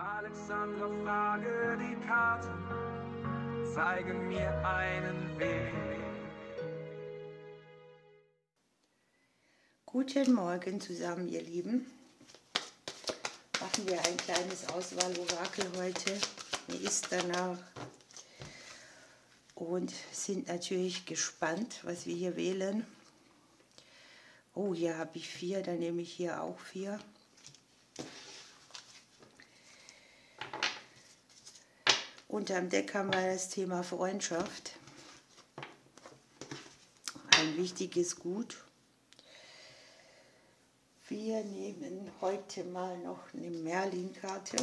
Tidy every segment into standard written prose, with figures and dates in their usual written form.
Alexandra, frage die Karten, zeigen mir einen Weg. Guten Morgen zusammen, ihr Lieben. Machen wir ein kleines Auswahlorakel heute. Mir ist danach. Und sind natürlich gespannt, was wir hier wählen. Oh, hier habe ich 4, dann nehme ich hier auch 4. Unterm Deck haben wir das Thema Freundschaft. Ein wichtiges Gut. Wir nehmen heute mal noch eine Merlin-Karte.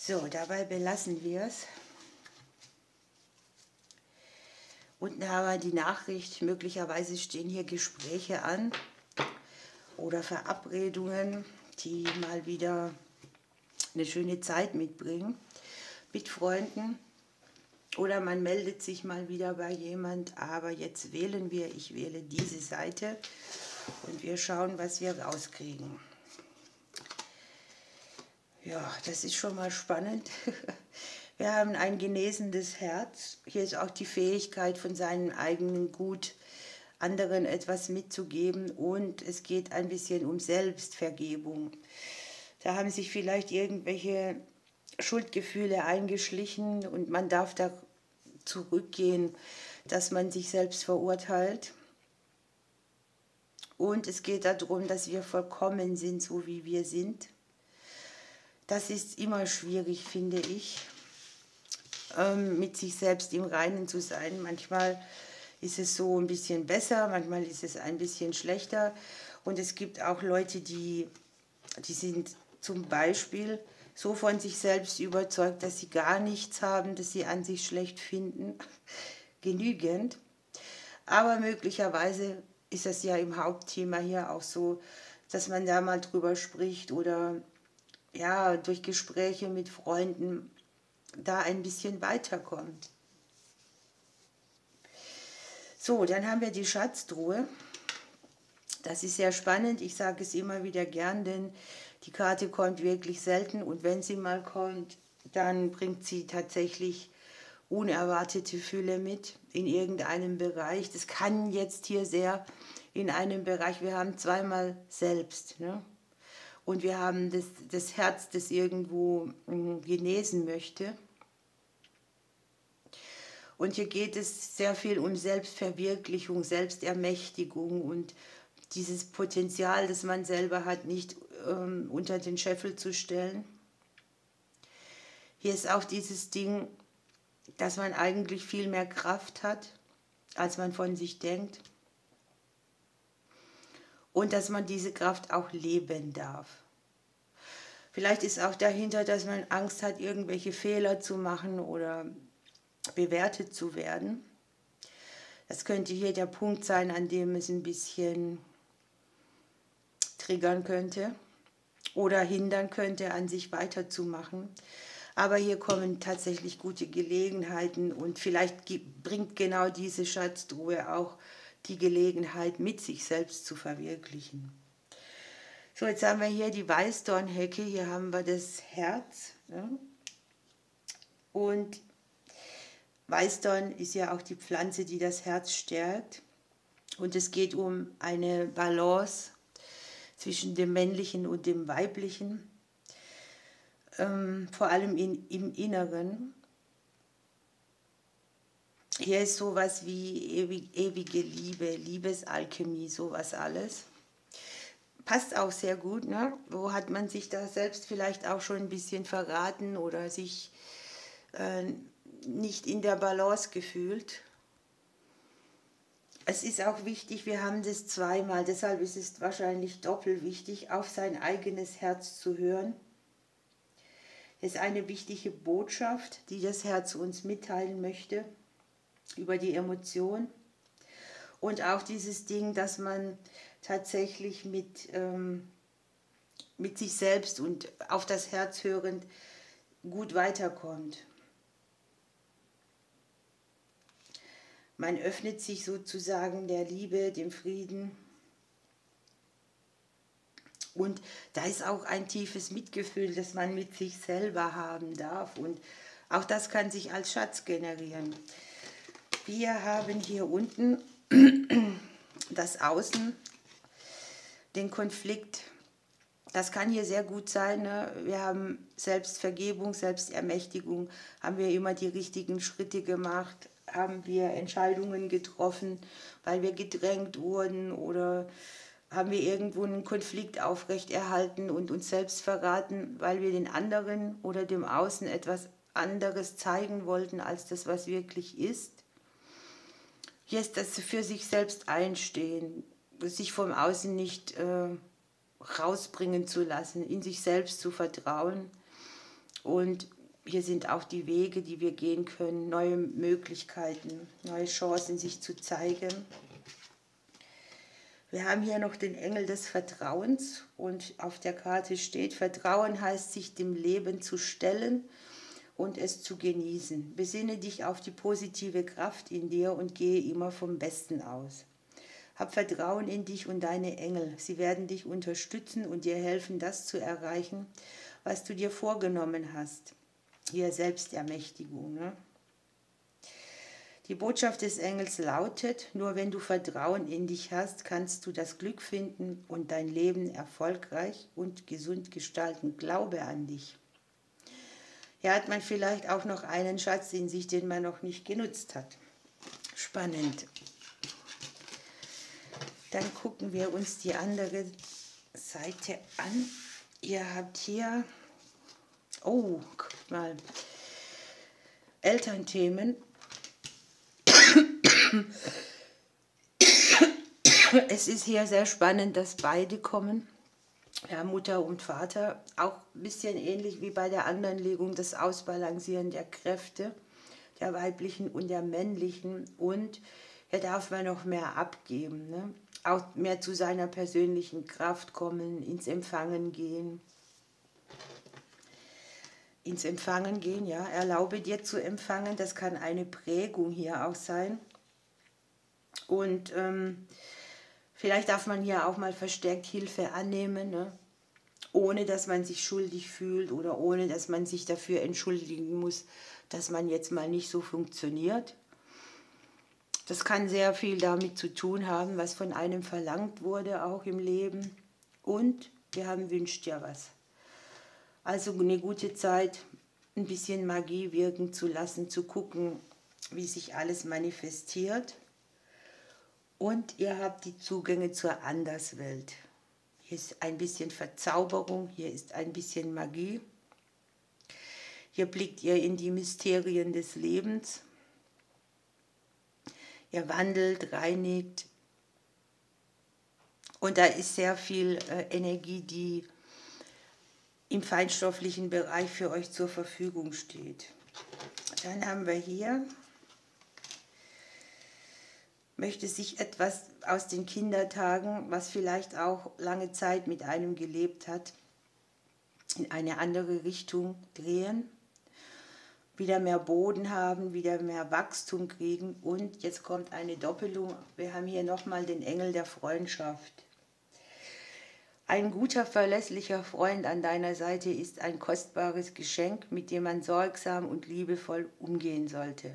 So, dabei belassen wir es. Unten haben wir die Nachricht, möglicherweise stehen hier Gespräche an oder Verabredungen, die mal wieder eine schöne Zeit mitbringen mit Freunden. Oder man meldet sich mal wieder bei jemand, aber jetzt wählen wir, ich wähle diese Seite und wir schauen, was wir rauskriegen. Ja, das ist schon mal spannend. Wir haben ein genesendes Herz. Hier ist auch die Fähigkeit, von seinem eigenen Gut anderen etwas mitzugeben. Und es geht ein bisschen um Selbstvergebung. Da haben sich vielleicht irgendwelche Schuldgefühle eingeschlichen und man darf da zurückgehen, dass man sich selbst verurteilt. Und es geht darum, dass wir vollkommen sind, so wie wir sind. Das ist immer schwierig, finde ich, mit sich selbst im Reinen zu sein. Manchmal ist es so ein bisschen besser, manchmal ist es ein bisschen schlechter. Und es gibt auch Leute, die sind zum Beispiel so von sich selbst überzeugt, dass sie gar nichts haben, dass sie an sich schlecht finden, genügend. Aber möglicherweise ist das ja im Hauptthema hier auch so, dass man da mal drüber spricht oder ja, durch Gespräche mit Freunden da ein bisschen weiterkommt. So, dann haben wir die Schatztruhe. Das ist sehr spannend. Ich sage es immer wieder gern, denn die Karte kommt wirklich selten und wenn sie mal kommt, dann bringt sie tatsächlich unerwartete Fülle mit in irgendeinem Bereich. Das kann jetzt hier sehr in einem Bereich, wir haben zweimal selbst, ne? Und wir haben das Herz, das irgendwo genesen möchte. Und hier geht es sehr viel um Selbstverwirklichung, Selbstermächtigung und dieses Potenzial, das man selber hat, nicht unter den Scheffel zu stellen. Hier ist auch dieses Ding, dass man eigentlich viel mehr Kraft hat, als man von sich denkt. Und dass man diese Kraft auch leben darf. Vielleicht ist auch dahinter, dass man Angst hat, irgendwelche Fehler zu machen oder bewertet zu werden. Das könnte hier der Punkt sein, an dem es ein bisschen triggern könnte oder hindern könnte, an sich weiterzumachen. Aber hier kommen tatsächlich gute Gelegenheiten und vielleicht bringt genau diese Schatztruhe auch die Gelegenheit, mit sich selbst zu verwirklichen. So, jetzt haben wir hier die Weißdornhecke, hier haben wir das Herz. Ja? Und Weißdorn ist ja auch die Pflanze, die das Herz stärkt. Und es geht um eine Balance zwischen dem Männlichen und dem Weiblichen, vor allem im Inneren. Hier ist sowas wie ewige Liebe, Liebesalchemie, sowas alles. passt auch sehr gut, ne? Wo hat man sich da selbst vielleicht auch schon ein bisschen verraten oder sich äh, nicht in der Balance gefühlt? Es ist auch wichtig, wir haben das zweimal, deshalb ist es wahrscheinlich doppelt wichtig, auf sein eigenes Herz zu hören. Es ist eine wichtige Botschaft, die das Herz uns mitteilen möchte über die Emotion. Und auch dieses Ding, dass man tatsächlich mit sich selbst und auf das Herz hörend gut weiterkommt. Man öffnet sich sozusagen der Liebe, dem Frieden. Und da ist auch ein tiefes Mitgefühl, das man mit sich selber haben darf. Und auch das kann sich als Schatz generieren. Wir haben hier unten das Außen, den Konflikt. Das kann hier sehr gut sein. Ne? Wir haben Selbstvergebung, Selbstermächtigung, haben wir immer die richtigen Schritte gemacht, haben wir Entscheidungen getroffen, weil wir gedrängt wurden oder haben wir irgendwo einen Konflikt aufrechterhalten und uns selbst verraten, weil wir den anderen oder dem Außen etwas anderes zeigen wollten, als das, was wirklich ist. Hier ist das für sich selbst einstehen, sich vom Außen nicht rausbringen zu lassen, in sich selbst zu vertrauen. Und hier sind auch die Wege, die wir gehen können, neue Möglichkeiten, neue Chancen, sich zu zeigen. Wir haben hier noch den Engel des Vertrauens und auf der Karte steht, Vertrauen heißt, sich dem Leben zu stellen und es zu genießen. Besinne dich auf die positive Kraft in dir und gehe immer vom Besten aus. Hab Vertrauen in dich und deine Engel. Sie werden dich unterstützen und dir helfen, das zu erreichen, was du dir vorgenommen hast. Hier Selbstermächtigung. Ne? Die Botschaft des Engels lautet, nur wenn du Vertrauen in dich hast, kannst du das Glück finden und dein Leben erfolgreich und gesund gestalten. Glaube an dich. Hier hat man vielleicht auch noch einen Schatz in sich, den man noch nicht genutzt hat. Spannend. Dann gucken wir uns die andere Seite an. Ihr habt hier, oh, guckt mal, Elternthemen. Es ist hier sehr spannend, dass beide kommen. Ja, Mutter und Vater, auch ein bisschen ähnlich wie bei der anderen Legung, das Ausbalancieren der Kräfte, der weiblichen und der männlichen. Und hier darf man noch mehr abgeben, ne? Auch mehr zu seiner persönlichen Kraft kommen, ins Empfangen gehen. Ins Empfangen gehen, ja, erlaube dir zu empfangen, das kann eine Prägung hier auch sein. Und vielleicht darf man hier auch mal verstärkt Hilfe annehmen, ne? Ohne dass man sich schuldig fühlt oder ohne dass man sich dafür entschuldigen muss, dass man jetzt mal nicht so funktioniert. Das kann sehr viel damit zu tun haben, was von einem verlangt wurde, auch im Leben. Und wir haben wünscht ja was. Also eine gute Zeit, ein bisschen Magie wirken zu lassen, zu gucken, wie sich alles manifestiert. Und ihr habt die Zugänge zur Anderswelt. Hier ist ein bisschen Verzauberung, hier ist ein bisschen Magie. Hier blickt ihr in die Mysterien des Lebens. Ihr wandelt, reinigt. Und da ist sehr viel Energie, die im feinstofflichen Bereich für euch zur Verfügung steht. Dann haben wir hier, möchte sich etwas aus den Kindertagen, was vielleicht auch lange Zeit mit einem gelebt hat, in eine andere Richtung drehen, wieder mehr Boden haben, wieder mehr Wachstum kriegen. Und jetzt kommt eine Doppelung. Wir haben hier nochmal den Engel der Freundschaft. Ein guter, verlässlicher Freund an deiner Seite ist ein kostbares Geschenk, mit dem man sorgsam und liebevoll umgehen sollte.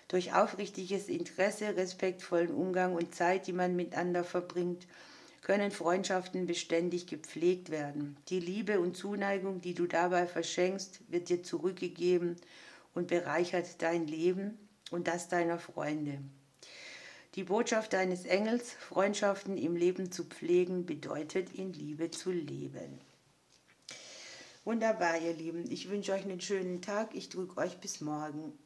Durch aufrichtiges Interesse, respektvollen Umgang und Zeit, die man miteinander verbringt, können Freundschaften beständig gepflegt werden. Die Liebe und Zuneigung, die du dabei verschenkst, wird dir zurückgegeben und bereichert dein Leben und das deiner Freunde. Die Botschaft eines Engels, Freundschaften im Leben zu pflegen, bedeutet in Liebe zu leben. Wunderbar, ihr Lieben. Ich wünsche euch einen schönen Tag. Ich drücke euch bis morgen.